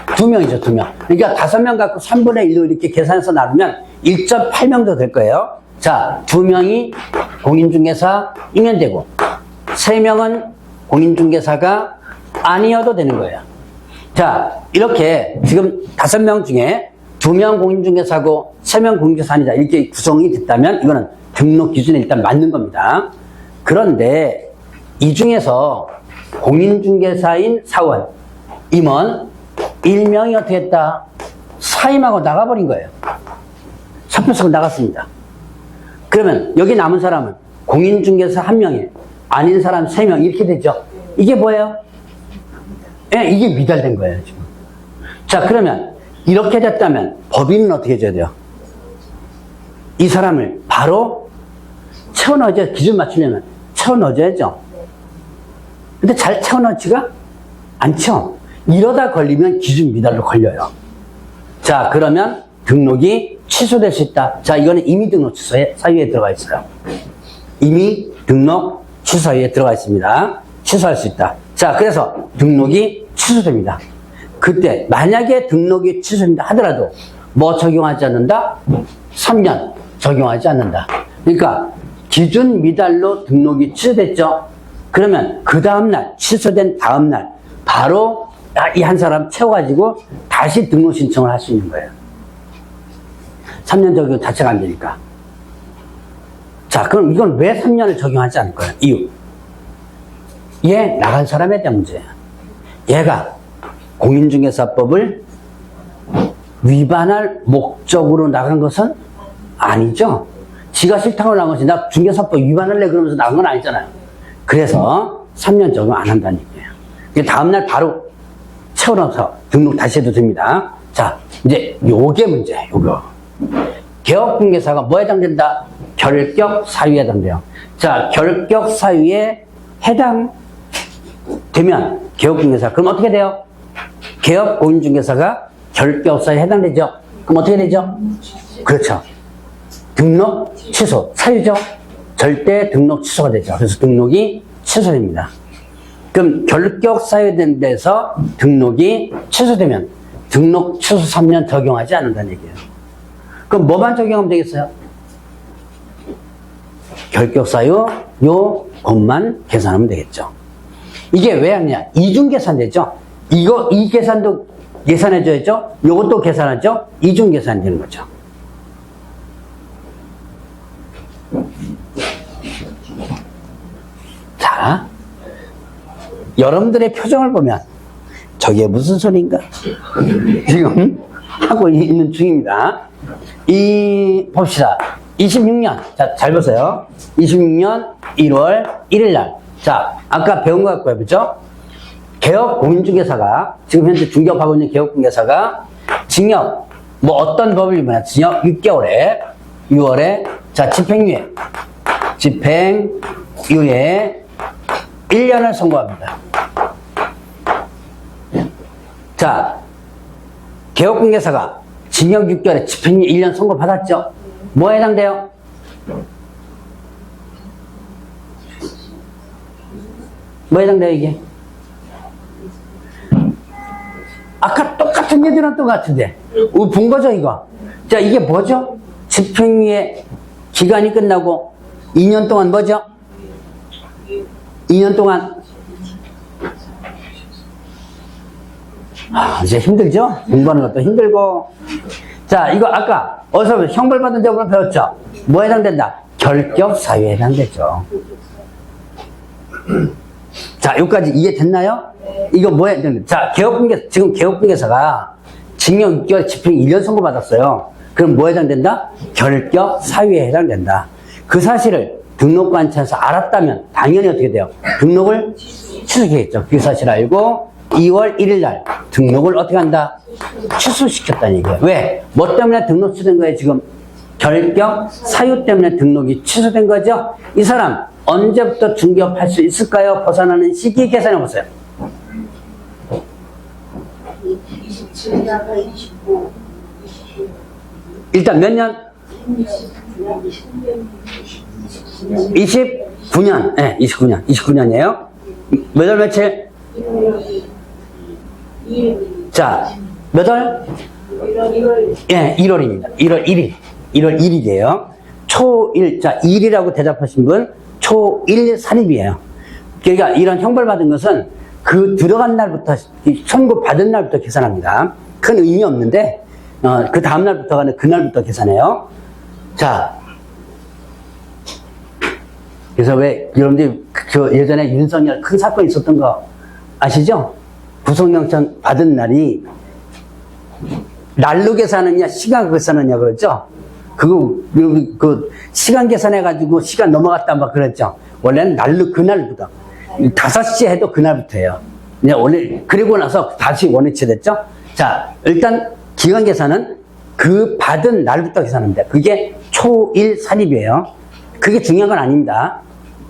2명이죠, 2명. 그러니까 5명 갖고 3분의 1로 이렇게 계산해서 나누면 1.8명도 될 거예요. 자, 2명이 공인중개사이면 되고, 3명은 공인중개사가 아니어도 되는 거예요. 자, 이렇게 지금 5명 중에 2명 공인중개사고 3명 공인중개사 아니다. 이렇게 구성이 됐다면 이거는 등록 기준에 일단 맞는 겁니다. 그런데 이 중에서 공인중개사인 사원, 임원, 1명이 어떻게 했다? 사임하고 나가버린 거예요. 사표 쓰고 나갔습니다. 그러면 여기 남은 사람은 공인중개사 1명에 아닌 사람 3명 이렇게 되죠. 이게 뭐예요? 예, 이게 미달된 거예요, 지금. 자, 그러면 이렇게 됐다면 법인은 어떻게 해줘야 돼요? 이 사람을 바로 채워 넣어줘야, 기준 맞추려면 채워 넣어줘야죠. 근데 잘 채워 넣지가 않죠. 이러다 걸리면 기준 미달로 걸려요. 자, 그러면 등록이 취소될 수 있다. 자, 이거는 임의 등록 취소 사유에 들어가 있어요. 임의 등록 취소 사유에 들어가 있습니다. 취소할 수 있다. 자, 그래서 등록이 취소됩니다. 그때 만약에 등록이 취소된다 하더라도 뭐 적용하지 않는다? 3년 적용하지 않는다. 그러니까 기준 미달로 등록이 취소됐죠. 그러면 그 다음날, 취소된 다음날 바로 이 한 사람 채워가지고 다시 등록 신청을 할 수 있는 거예요. 3년 적용 자체가 안 되니까. 자, 그럼 이건 왜 3년을 적용하지 않을 거예요? 이유. 얘 나간 사람에 대한 문제예요. 얘가 공인중개사법을 위반할 목적으로 나간 것은 아니죠. 지가 싫다고 나간 것이 나 중개사법 위반할래 그러면서 나간 건 아니잖아요. 그래서 3년 적용 안 한다는 얘기예요. 다음날 바로 채워넣어서 등록 다시 해도 됩니다. 자, 이제 요게 문제예요. 요거. 개업공개사가 뭐에 해당된다? 결격 사유에 해당돼요. 자, 결격 사유에 해당되면 개업공개사 그럼 어떻게 돼요? 개업공인중개사가 결격 사유에 해당되죠? 그럼 어떻게 되죠? 그렇죠. 등록 취소 사유죠? 절대 등록 취소가 되죠. 그래서 등록이 취소됩니다. 그럼 결격 사유된 데서 등록이 취소되면 등록 취소 3년 적용하지 않는다는 얘기예요. 그럼 뭐만 적용하면 되겠어요? 결격 사유 요 것만 계산하면 되겠죠. 이게 왜 하느냐? 이중 계산 되죠. 이 계산도 계산해줘야죠. 요것도 계산하죠. 이중 계산이 되는 거죠. 자, 여러분들의 표정을 보면 저게 무슨 소리인가? 지금 하고 있는 중입니다. 봅시다. 26년. 자, 잘 보세요. 26년 1월 1일 날. 자, 아까 배운 거 같고요. 그죠? 개업공인중개사가, 지금 현재 중개업하고 있는 개업공인중개사가 징역, 뭐 어떤 법을 위반해? 징역 6개월에, 6월에, 자, 집행유예 1년을 선고합니다. 자, 개업공개사가 징역 6개월에 집행유예 1년 선고받았죠? 뭐에 해당돼요? 뭐에 해당돼요, 이게? 아까 똑같은 예제랑 똑같은데. 본 거죠, 이거? 자, 이게 뭐죠? 집행유예 기간이 끝나고 2년 동안 뭐죠? 2년 동안. 이제 힘들죠? 공부하는 것도 힘들고. 자, 이거 아까 어디서 형벌받은 적으로 배웠죠? 뭐에 해당된다? 결격사유에 해당되죠. 자, 여기까지 이해됐나요? 이거 뭐에 해당된다? 자, 지금 개업공개사가 징역 6개월 집행 1년 선고받았어요. 그럼 뭐에 해당된다? 결격사유에 해당된다. 그 사실을 등록관청에서 알았다면 당연히 어떻게 돼요? 등록을 취소하겠죠. 그 사실을 알고 2월 1일 날 등록을 어떻게 한다? 취소시켰다는 얘기예요. 왜? 뭐 때문에 등록 취소된 거예요, 지금? 결격 사유 때문에 등록이 취소된 거죠? 이 사람 언제부터 중개업할 수 있을까요? 벗어나는 시기 계산해 보세요. 27년과 25, 29. 일단 몇 년? 29년. 네, 29년. 29년이에요. 몇 월 며칠? 자, 몇 월? 1월. 예, 1월입니다. 1월 1일. 1월 1일이에요. 초1, 자, 1이라고 대답하신 분, 초1 살입이에요. 그러니까 이런 형벌받은 것은 그 들어간 날부터, 선고 받은 날부터 계산합니다. 큰 의미 없는데, 그 다음날부터가 그날부터 계산해요. 자, 그래서 왜, 여러분들, 예전에 윤석열 큰 사건 있었던 거 아시죠? 구속영장 받은 날이, 날로 계산하느냐, 시간 계산하느냐, 그랬죠? 시간 계산해가지고 시간 넘어갔다 막 그랬죠? 원래는 날로, 그날부터. 5시 해도 그날부터예요. 그냥 원래, 그리고 나서 다시 원위치 됐죠? 자, 일단, 기간 계산은 그 받은 날부터 계산합니다. 그게 초1 산입이에요. 그게 중요한 건 아닙니다.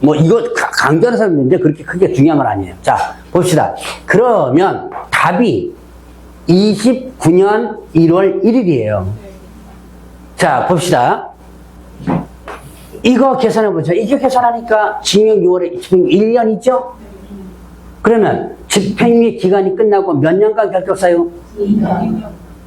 뭐, 이거 강조하는 사람이 있는데 그렇게 크게 중요한 건 아니에요. 자, 봅시다. 그러면 답이 29년 1월 1일이에요. 자, 봅시다. 이거 계산해보죠. 이게 계산하니까 징역 6월에 집행 1년이죠? 그러면 집행유예 기간이 끝나고 몇 년간 결격사유?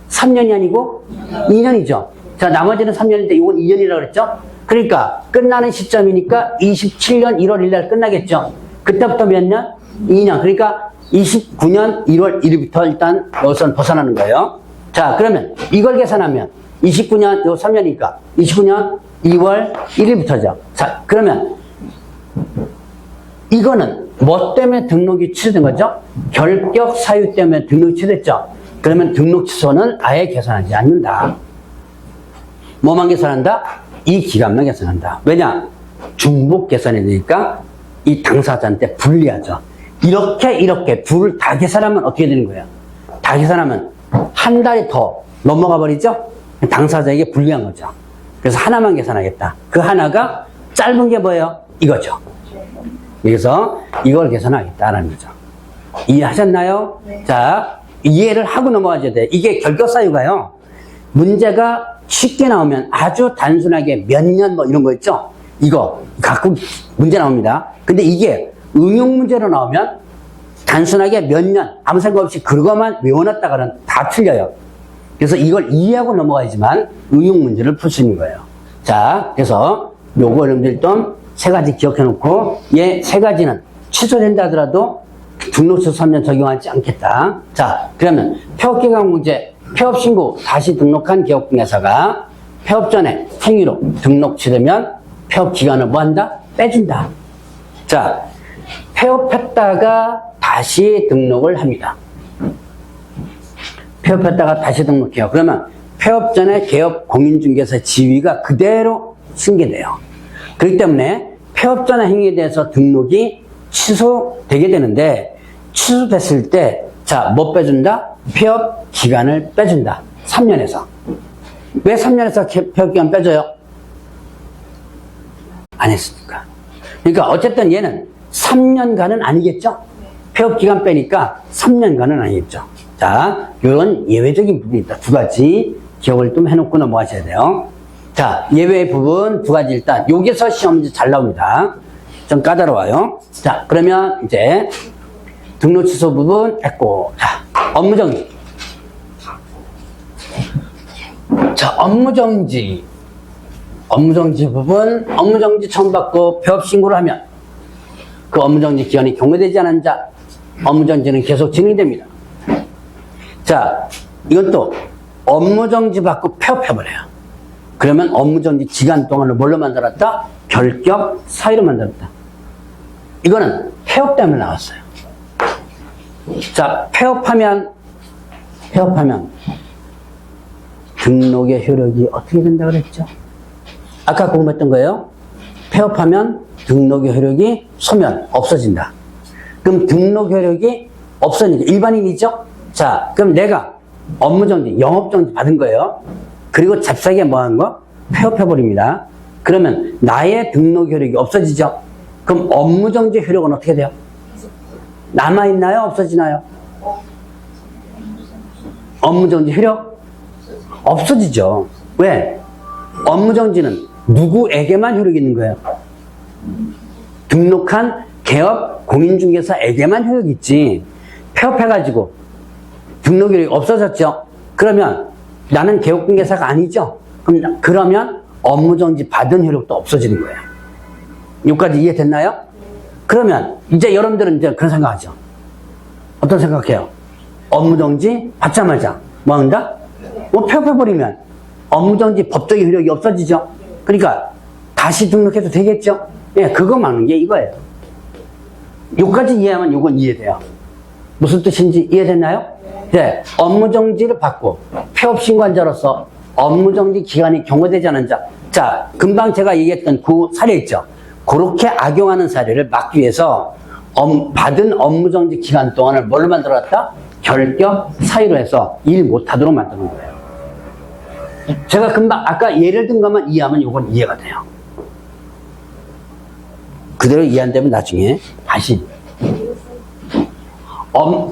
3년이 아니고 2년이죠. 자, 나머지는 3년인데 이건 2년이라고 그랬죠? 그러니까 끝나는 시점이니까 27년 1월 1일 날 끝나겠죠? 그때부터 몇 년? 2년. 그러니까 29년 1월 1일부터 일단 여기서 벗어나는 거예요. 자, 그러면 이걸 계산하면 29년, 요 3년이니까 29년 2월 1일부터죠. 자, 그러면 이거는 뭐 때문에 등록이 취소된 거죠? 결격 사유 때문에 등록이 취소됐죠? 그러면 등록 취소는 아예 계산하지 않는다. 뭐만 계산한다? 이 기간만 계산한다. 왜냐? 중복 계산이 되니까 이 당사자한테 불리하죠. 이렇게 둘 다 계산하면 어떻게 되는 거예요? 다 계산하면 한 달이 더 넘어가 버리죠? 당사자에게 불리한 거죠. 그래서 하나만 계산하겠다. 그 하나가 짧은 게 뭐예요? 이거죠. 그래서 이걸 계산하겠다라는 거죠. 이해하셨나요? 네. 자, 이해를 하고 넘어가야 돼. 이게 결격사유가요. 문제가 쉽게 나오면 아주 단순하게 몇 년 뭐 이런 거 있죠? 이거 가끔 문제 나옵니다. 근데 이게 응용 문제로 나오면 단순하게 몇 년 아무 생각 없이 그거만 외워놨다가는 다 틀려요. 그래서 이걸 이해하고 넘어가야지만 응용 문제를 풀 수 있는 거예요. 자, 그래서 요거 여러분들 좀 세 가지 기억해 놓고 얘 세 가지는 취소된다 하더라도 등록 취소 3년 적용하지 않겠다. 자, 그러면 폐업기간 문제, 폐업 신고 다시 등록한 개업공개사가 폐업 전에 행위로 등록 취소되면 폐업 기간을 뭐 한다? 빼준다. 자, 폐업했다가 다시 등록을 합니다. 폐업했다가 다시 등록해요. 그러면 폐업 전에 개업 공인중개사 지위가 그대로 승계돼요. 그렇기 때문에 폐업 전에 행위에 대해서 등록이 취소되게 되는데, 취소됐을 때, 자, 뭐 빼준다? 폐업 기간을 빼준다. 3년에서. 왜 3년에서 폐업 기간 빼줘요? 안 했으니까. 그러니까 어쨌든 얘는 3년간은 아니겠죠? 폐업 기간 빼니까 3년간은 아니겠죠. 자, 이런 예외적인 부분이 있다. 두 가지 기억을 좀 해놓고 넘어가셔야 돼요. 자, 예외 부분 두 가지 일단 여기서 시험 문제 잘 나옵니다. 좀 까다로워요. 자, 그러면 이제 등록 취소 부분 했고, 자, 업무정지. 자, 업무정지 부분, 업무정지 처음 받고 폐업 신고를 하면 그 업무정지 기간이 경과되지 않은 자, 업무정지는 계속 진행됩니다. 자, 이건 또 업무정지 받고 폐업해버려요. 그러면 업무정지 기간 동안을 뭘로 만들었다? 결격 사유로 만들었다. 이거는 폐업 때문에 나왔어요. 자, 폐업하면 등록의 효력이 어떻게 된다 그랬죠? 아까 공부했던 거예요. 폐업하면 등록의 효력이 소멸, 없어진다. 그럼 등록 효력이 없어지니까 일반인이죠? 자, 그럼 내가 업무정지, 영업정지 받은 거예요. 그리고 잽싸게 뭐 한 거? 폐업해버립니다. 그러면 나의 등록 효력이 없어지죠? 그럼 업무정지 효력은 어떻게 돼요? 남아있나요? 없어지나요? 업무정지 효력? 없어지죠. 왜? 업무정지는 누구에게만 효력이 있는 거예요? 등록한 개업 공인중개사에게만 효력이 있지. 폐업해가지고 등록 효력이 없어졌죠? 그러면 나는 개업공개사가 아니죠? 그러면 업무정지 받은 효력도 없어지는 거예요. 여기까지 이해됐나요? 그러면 이제 여러분들은 이제 그런 생각하죠. 어떤 생각해요? 업무정지 받자마자 뭐 한다? 뭐 폐업해버리면 업무정지 법적인 효력이 없어지죠? 그러니까 다시 등록해도 되겠죠? 예, 그거 막는 게 이거예요. 여기까지 이해하면 이건 이해돼요. 무슨 뜻인지 이해됐나요? 네, 업무정지를 받고 폐업신고한자로서 업무정지 기간이 경과되지 않은 자. 자, 금방 제가 얘기했던 그 사례 있죠? 그렇게 악용하는 사례를 막기 위해서 받은 업무정지 기간 동안을 뭘로 만들었다? 결격 사유로 해서 일 못하도록 만드는 거예요. 제가 금방 아까 예를 든 것만 이해하면 이건 이해가 돼요. 그대로 이해 안 되면 나중에 다시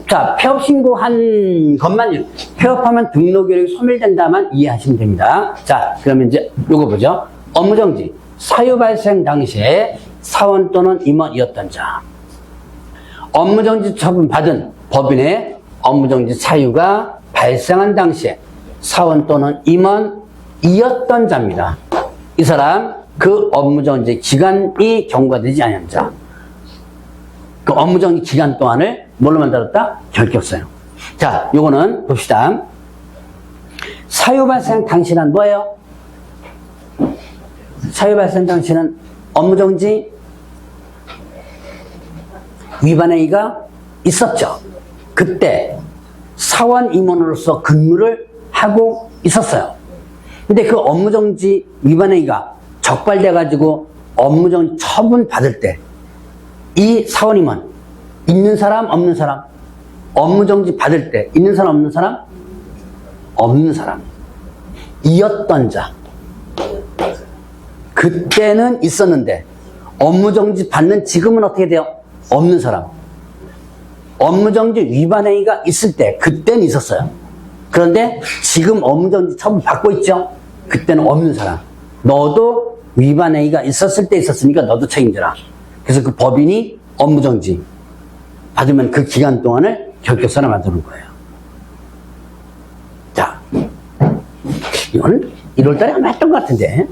자, 폐업 신고한 것만, 폐업하면 등록 효력이 소멸된다만 이해하시면 됩니다. 자, 그러면 이제 요거 보죠. 업무정지, 사유 발생 당시에 사원 또는 임원이었던 자. 업무정지 처분 받은 법인의 업무정지 사유가 발생한 당시에 사원 또는 임원이었던 자입니다. 이 사람, 그 업무정지 기간이 경과되지 않은 자. 그 업무정지 기간 동안을 뭘로 만들었다? 결격사유. 자, 요거는 봅시다. 사유 발생 당시는 뭐예요? 사유 발생 당시는 업무정지 위반 행위가 있었죠. 그때 사원 임원으로서 근무를 하고 있었어요. 근데 그 업무정지 위반 행위가 적발돼가지고 업무정지 처분 받을 때 이 사원임원 있는 사람 없는 사람? 업무정지 받을 때 있는 사람 없는 사람? 없는 사람. 이었던 자. 그때는 있었는데 업무정지 받는 지금은 어떻게 돼요? 없는 사람. 업무정지 위반 행위가 있을 때 그때는 있었어요. 그런데 지금 업무정지 처분 받고 있죠? 그때는 없는 사람. 너도 위반 행위가 있었을 때 있었으니까 너도 책임져라. 그래서 그 법인이 업무정지 받으면 그 기간 동안을 결격사를 만드는 거예요. 자, 이건 1월달에 아마 했던 것 같은데.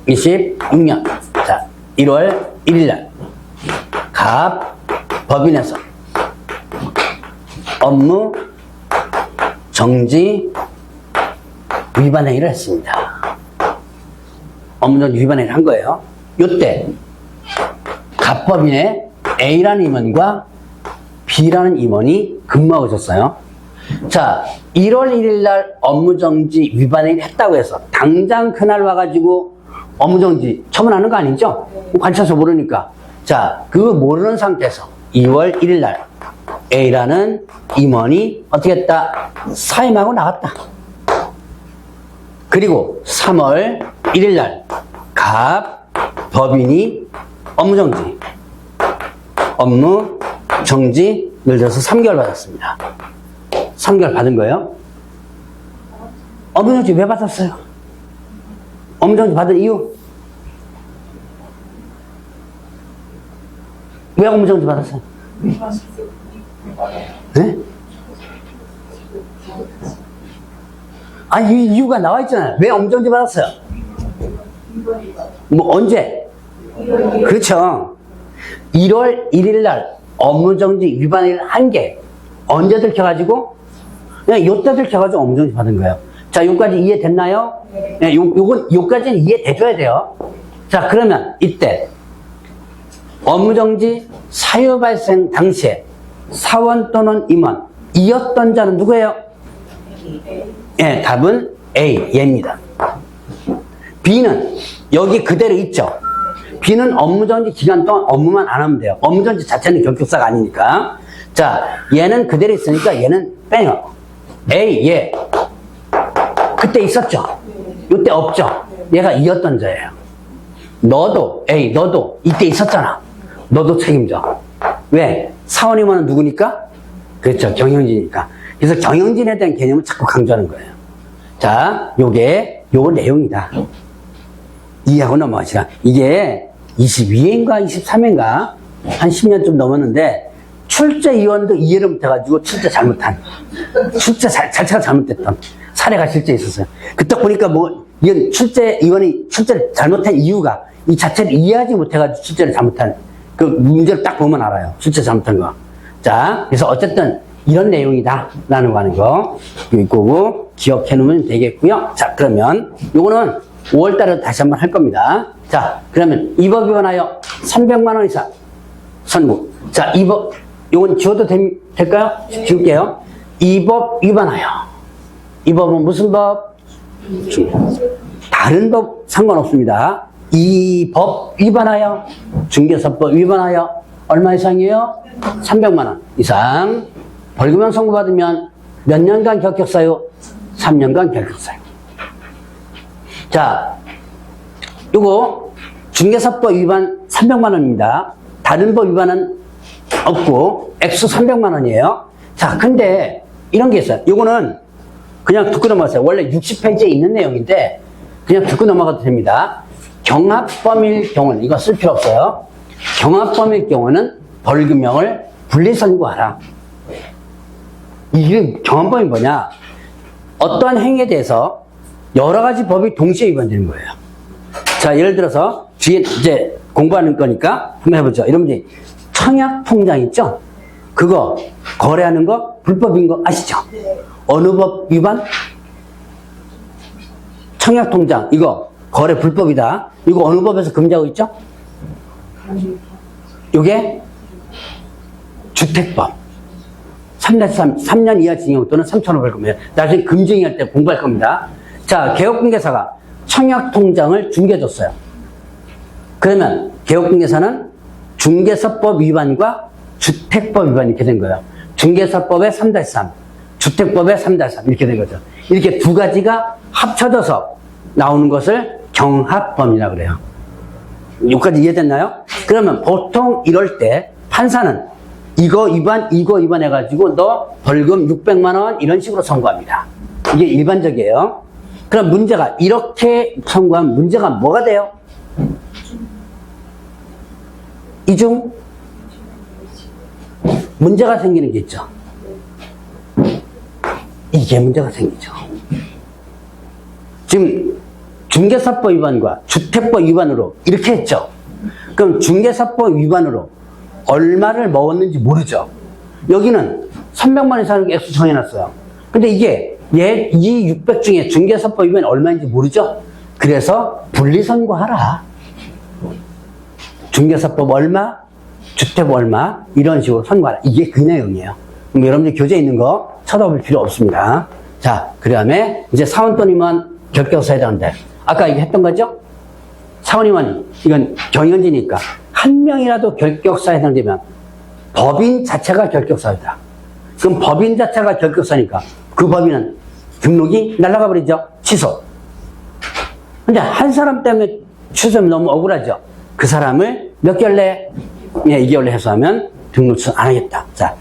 26년. 자, 1월 1일날. 갑, 법인에서 업무 정지 위반 행위를 했습니다. 업무 정지 위반 행위를 한 거예요. 요때 갑법인의 A라는 임원과 B라는 임원이 근무하고 있었어요. 자, 1월 1일 날 업무정지 위반 행위를 했다고 해서 당장 그날 와가지고 업무정지 처분하는 거 아니죠? 관찰서 모르니까. 자, 그거 모르는 상태에서 2월 1일 날 A라는 임원이 어떻게 했다? 사임하고 나갔다. 그리고 3월 1일 날 갑 법인이 업무 정지 예를 들어서 3개월 받았습니다. 3개월 받은 거예요. 업무정지 왜 받았어요? 업무정지 받은 이유? 왜 업무정지 받았어요? 네? 아니, 이유가 나와 있잖아요. 왜 업무정지 받았어요? 뭐, 언제? 그렇죠. 1월 1일 날 업무정지 위반을 한 게 언제 들켜가지고? 그냥 요때 들켜가지고 업무정지 받은 거예요. 자, 요까지 이해됐나요? 네, 요까지는 이해돼줘야 돼요. 자, 그러면 이때 업무정지 사유 발생 당시에 사원 또는 임원 이었던 자는 누구예요? 예, 답은 A, 얘입니다. B는 여기 그대로 있죠. B는 업무정지 기간 동안 업무만 안 하면 돼요. 업무정지 자체는 결격사가 아니니까. 자, 얘는 그대로 있으니까 얘는 빼요. A, 얘. 그때 있었죠? 이때 없죠? 얘가 이었던 자예요. 너도, A, 너도 이때 있었잖아. 너도 책임져. 왜? 사원임원은 누구니까? 그렇죠. 경영진이니까. 그래서 경영진에 대한 개념을 자꾸 강조하는 거예요. 자, 요거 내용이다. 이해하고 넘어가시라. 이게 22회인가 23회인가 한 10년 좀 넘었는데 출제위원도 이해를 못해가지고 출제 자체가 잘못됐던 사례가 실제 있었어요. 그때 보니까 뭐 이건 출제위원이 출제를 잘못한 이유가 이 자체를 이해하지 못해가지고 출제를 잘못한 그 문제를 딱 보면 알아요. 출제 잘못한 거. 자, 그래서 어쨌든 이런 내용이다 라는 거 하는 거 이거고 기억해 놓으면 되겠고요. 자, 그러면 요거는 5월달에 다시 한번 할 겁니다. 자, 그러면 이 법 위반하여 300만 원 이상 선고. 자, 이 법, 요건 지워도 될까요? 지울게요. 이 법 위반하여. 이 법은 무슨 법? 다른 법 상관없습니다. 이 법 위반하여, 중개사법 위반하여 얼마 이상이에요? 300만 원 이상. 벌금형 선고받으면 몇 년간 결격사유? 3년간 결격사유. 자, 요거 중개사법 위반 300만 원입니다. 다른 법 위반은 없고 액수 300만 원이에요. 자, 근데 이런 게 있어요. 요거는 그냥 듣고 넘어가세요. 원래 60페이지에 있는 내용인데 그냥 듣고 넘어가도 됩니다. 경합범일 경우는 이거 쓸 필요 없어요. 경합범일 경우는 벌금형을 분리선고하라. 이게 경합범이 뭐냐? 어떠한 행위에 대해서 여러 가지 법이 동시에 위반되는 거예요. 자, 예를 들어서 뒤에 이제 공부하는 거니까 한번 해보죠. 여러분들 청약통장 있죠? 그거 거래하는 거 불법인 거 아시죠? 어느 법 위반? 청약통장 이거 거래 불법이다. 이거 어느 법에서 금지하고 있죠? 이게 주택법 3년 이하 징역 또는 3,500원이에요. 나중에 금징할 때 공부할 겁니다. 자, 개업공개사가 청약통장을 중개해줬어요. 그러면 개업공개사는 중개사법 위반과 주택법 위반이 이렇게 된 거예요. 중개사법의 3-3, 주택법의 3-3 이렇게 된 거죠. 이렇게 두 가지가 합쳐져서 나오는 것을 경합범이라고 그래요. 여기까지 이해됐나요? 그러면 보통 이럴 때 판사는 이거 위반 해가지고 너 벌금 600만 원 이런 식으로 선고합니다. 이게 일반적이에요. 그럼 문제가 이렇게 선고하면 문제가 뭐가 돼요? 이중 문제가 생기는 게 있죠. 이게 문제가 생기죠. 지금 중개사법 위반과 주택법 위반으로 이렇게 했죠. 그럼 중개사법 위반으로 얼마를 먹었는지 모르죠. 여기는 300만 이상의 액수 정해놨어요. 근데 이게 이 600 중에 중개사법이면 얼마인지 모르죠. 그래서 분리선고하라. 중개사법 얼마, 주택 얼마 이런 식으로 선고하라. 이게 그 내용이에요. 그럼 여러분들 교재에 있는 거 쳐다볼 필요 없습니다. 자, 그 다음에 이제 사원돈이면 결격사야 되는데 아까 이게 했던 거죠? 사원이면 이건 경영진이니까 한 명이라도 결격사에 해당되면 법인 자체가 결격사이다. 그럼 법인 자체가 결격사니까 그 법인은 등록이 날아가 버리죠. 취소. 근데 한 사람 때문에 취소하면 너무 억울하죠. 그 사람을 몇 개월 내에 2개월 내에 해소하면 등록 취소 안 하겠다. 자,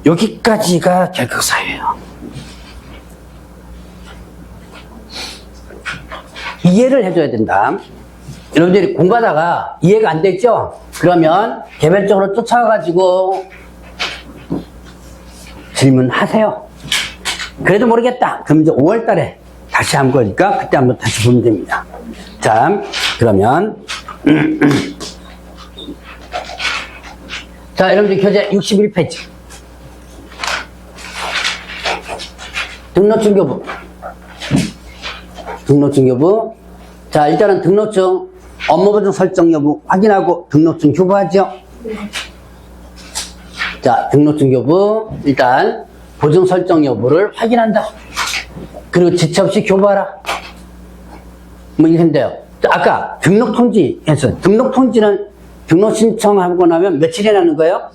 여기까지가 결격사유예요. 이해를 해줘야 된다. 여러분들이 공부하다가 이해가 안 됐죠? 그러면 개별적으로 쫓아가가지고 질문하세요. 그래도 모르겠다. 그럼 이제 5월 달에 다시 한 거니까 그때 한번 다시 보면 됩니다. 자, 그러면 자, 여러분들 교재 61페이지. 등록증 교부. 등록증 교부. 자, 일단은 등록증 업무보증 설정 여부 확인하고 등록증 교부하죠. 자, 등록증 교부. 일단 보증 설정 여부를 확인한다. 그리고 지체 없이 교부하라. 뭐 이랬는데요. 아까 등록 통지 했어요. 등록 통지는 등록 신청하고 나면 며칠이 나는 거예요?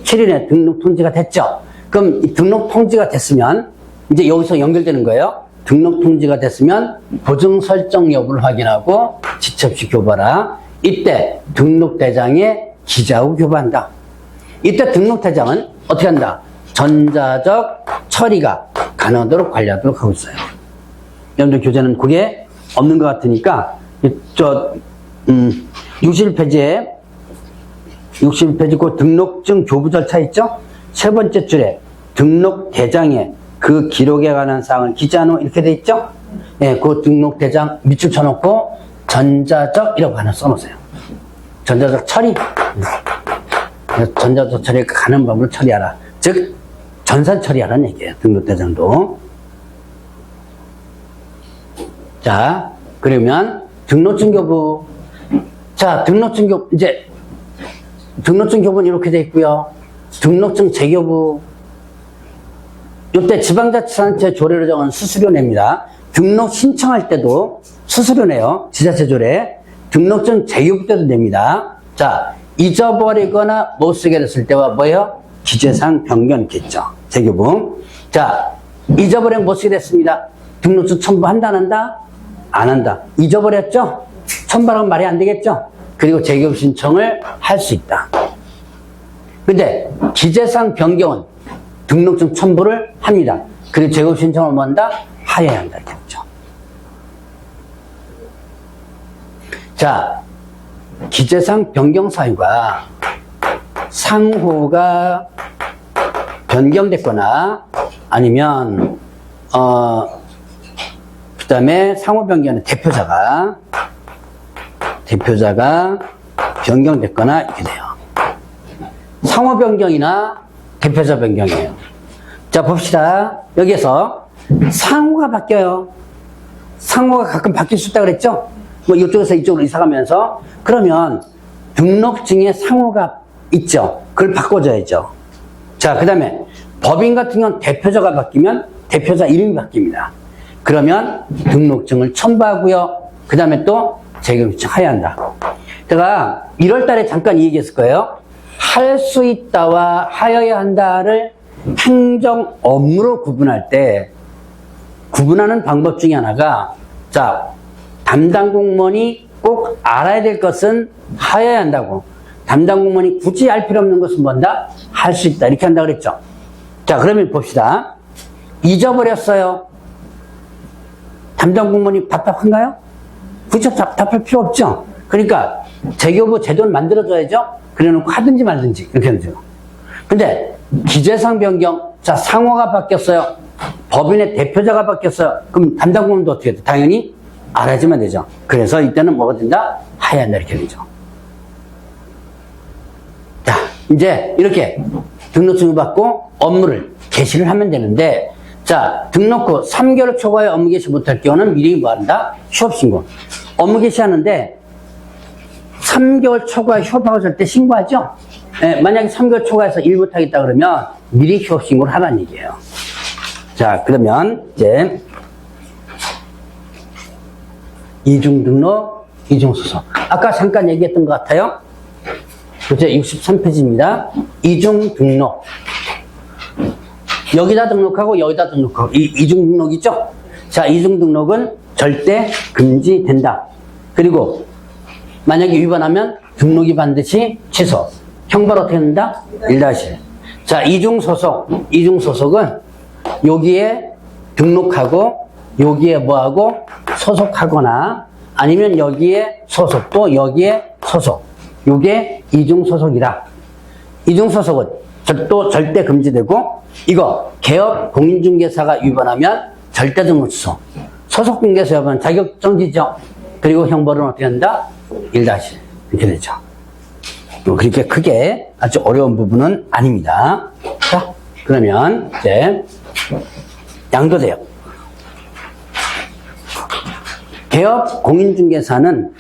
7일에 등록 통지가 됐죠. 그럼 이 등록 통지가 됐으면 이제 여기서 연결되는 거예요. 등록 통지가 됐으면 보증 설정 여부를 확인하고 지체 없이 교부하라. 이때 등록대장에 기재하고 교부한다. 이때 등록대장은 어떻게 한다? 전자적 처리가 가능하도록 관리하도록 하고 있어요. 여러분들 교재는 그게 없는 것 같으니까 61페이지에 61페이지 그 등록증 교부 절차 있죠? 세 번째 줄에 등록대장에 그 기록에 관한 사항을 기재한 후 이렇게 돼 있죠? 예, 그 등록대장 밑줄 쳐놓고 전자적이라고 하나 써놓으세요. 전자적 처리. 전자적 처리에 가는 법을 처리하라. 즉, 전산 처리하라는 얘기예요. 등록대장도. 자, 그러면 등록증 교부. 자, 등록증 교부, 이제 등록증 교부는 이렇게 돼 있고요. 등록증 재교부. 이때 지방자치단체 조례로 정한 수수료 냅니다. 등록 신청할 때도 수수료 내요. 지자체 조례. 등록증 재교부 때도 냅니다. 자, 잊어버리거나 못 쓰게 됐을 때와 뭐예요? 기재사항 변경했겠죠. 재교부. 자, 잊어버리면 못 쓰게 됐습니다. 등록증 첨부한다, 안 한다? 안 한다. 잊어버렸죠? 첨부하면 말이 안 되겠죠? 그리고 재교부 신청을 할 수 있다. 근데 기재사항 변경은 등록증 첨부를 합니다. 그리고 재교부 신청을 뭐 한다? 하여야 한다. 이렇게 했죠. 자, 기재사항 변경 사유가 상호가 변경됐거나 아니면 그 다음에 상호 변경은 대표자가 변경됐거나 이렇게 돼요. 상호 변경이나 대표자 변경이에요. 자, 봅시다. 여기에서 상호가 바뀌어요. 상호가 가끔 바뀔 수 있다 그랬죠? 뭐 이쪽에서 이쪽으로 이사가면서 그러면 등록증에 상호가 있죠. 그걸 바꿔줘야죠. 자, 그 다음에 법인 같은 경우는 대표자가 바뀌면 대표자 이름이 바뀝니다. 그러면 등록증을 첨부하고요. 그 다음에 또 재교부 신청해야 한다. 제가 1월 달에 잠깐 이 얘기했을 거예요. 할 수 있다와 하여야 한다를 행정 업무로 구분할 때 구분하는 방법 중에 하나가 자, 담당 공무원이 꼭 알아야 될 것은 하여야 한다고. 담당 공무원이 굳이 알 필요 없는 것은 뭔다? 할 수 있다. 이렇게 한다 그랬죠. 자, 그러면 봅시다. 잊어버렸어요. 담당 공무원이 답답한가요? 굳이 답답할 필요 없죠. 그러니까 재교부 제도를 만들어줘야죠. 그래놓고 하든지 말든지 이렇게 하죠. 근데 기재사항 변경, 자, 상호가 바뀌었어요. 법인의 대표자가 바뀌었어요. 그럼 담당 공무원도 어떻게 돼? 당연히 알아야지만 되죠. 그래서 이때는 뭐가 된다? 하여야 한다 이렇게 되죠. 자, 이제 이렇게 등록증을 받고 업무를 개시를 하면 되는데, 자, 등록 후 3개월 초과에 업무 개시 못할 경우는 미리 뭐 한다? 휴업신고. 업무 개시하는데 3개월 초과에 휴업하고 잘 때 신고하죠? 예, 만약에 3개월 초과해서 일 못하겠다 그러면 미리 휴업신고를 하라는 얘기예요. 자, 그러면 이제 이중등록, 이중소속. 아까 잠깐 얘기했던 것 같아요. 그죠? 63페이지입니다. 이중등록. 여기다 등록하고 여기다 등록하고 이중등록 있죠? 자, 이중등록은 절대 금지된다. 그리고 만약에 위반하면 등록이 반드시 취소. 형벌 어떻게 된다? 1-1. 자, 이중소속은 여기에 등록하고 여기에 뭐하고 소속하거나 아니면 여기에 소속 또 여기에 소속. 요게 이중소속이다. 이중소속은 또 절대 금지되고, 이거 개업 공인중개사가 위반하면 절대 등록 취소. 소속중개사 위반은 자격정지죠. 그리고 형벌은 어떻게 한다? 1-1 이렇게 되죠. 그렇게 크게 아주 어려운 부분은 아닙니다. 자, 그러면 이제 양도대역. 개업 공인중개사는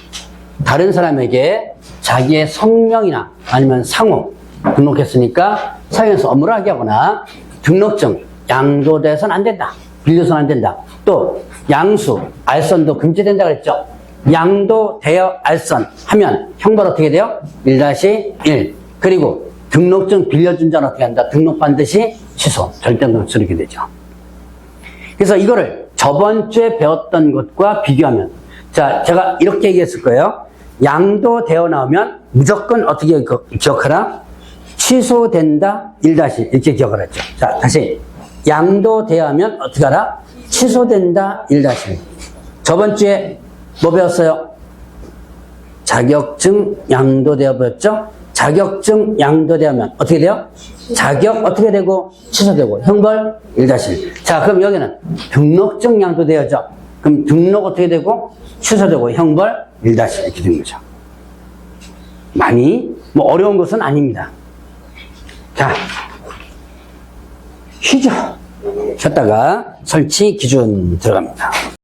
다른 사람에게 자기의 성명이나 아니면 상호 등록했으니까 사용해서 업무를 하게 하거나, 등록증 양도돼서는 안 된다. 빌려서는 안 된다. 또 양수, 알선도 금지된다 그랬죠. 양도되어 알선 하면 형벌 어떻게 돼요? 1-1. 그리고 등록증 빌려준 자는 어떻게 한다? 등록 반드시 취소. 절대 등록 취소 이렇게 되죠. 그래서 이거를 저번 주에 배웠던 것과 비교하면, 자, 제가 이렇게 얘기했을 거예요. 양도되어 나오면 무조건 어떻게 기억하라? 취소된다 1-1 이렇게 기억을 했죠. 자, 다시 양도되어 하면 어떻게 하라? 취소된다 1-1. 저번 주에 뭐 배웠어요? 자격증 양도되어 배웠죠? 자격증 양도되면 어떻게 돼요? 자격 어떻게 되고 취소되고 형벌 1-1. 자, 그럼 여기는 등록증 양도되어죠. 그럼 등록 어떻게 되고 취소되고 형벌 1-1 이렇게 된 거죠. 많이 뭐 어려운 것은 아닙니다. 자, 쉬죠. 쉬었다가 설치 기준 들어갑니다.